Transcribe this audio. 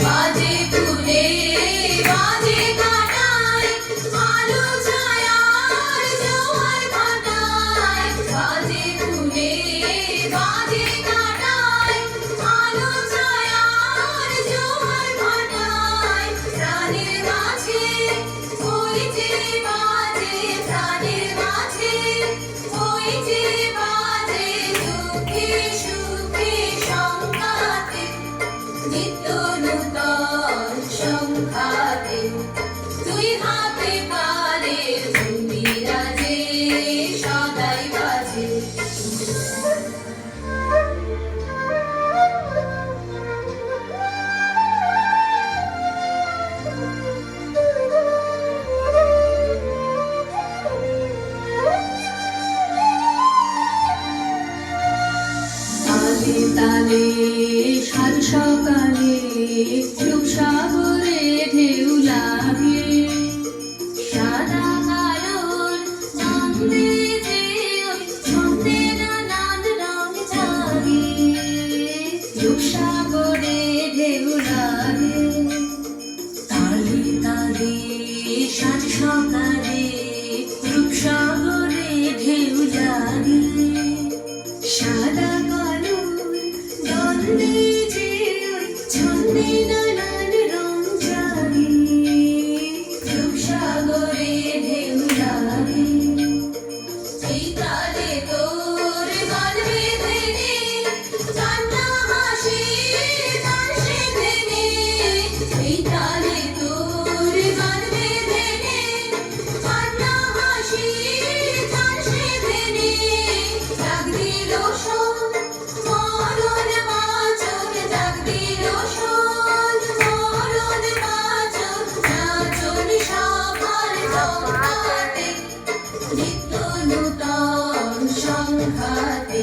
বাজে ফুলে বাজে কাঁটায় আলো ছায়ার জোয়ার ভাটায় বাজে ফুলে বাজে কাঁটায় আলো ছায়ার জোয়ার ভাটায় প্রাণের মাঝে ওই যে বাজে প্রাণের মাঝে ওই যে বাজে দুঃখে সুখে সংঘাতে নিত্য নূতন সংঘাতে দুই হাতে পারের বিরাজে সদাই বাজে তালে তালে সাত সকালে রূপসাগরে ঢেউ লাগে সাদা কালোর ছন্দে যে ওই ছন্দে নানান রং জাগে রূপসাগরে ঢেউ লাগে তালে তালে সাত সকালে রূপসাগরে ঢেউ লাগে সাদা কালোর দ্বন্দ্বে যে ওই ছন্দে নানান রং জাগে রূপসাগরে ঢেউ লাগে এই তালে তোর গান বেঁধে নে কান্না হাসি গান শেখে নে এই তালে তোর গান বেঁধে নে কান্না হাসি গান শেখে নে ডাক দিল শোন মরণ বাঁচন ডাক দিল শোন মরণ বাঁচন নাচন সবার সংঘাতে নিত্য নূতন সংঘাতে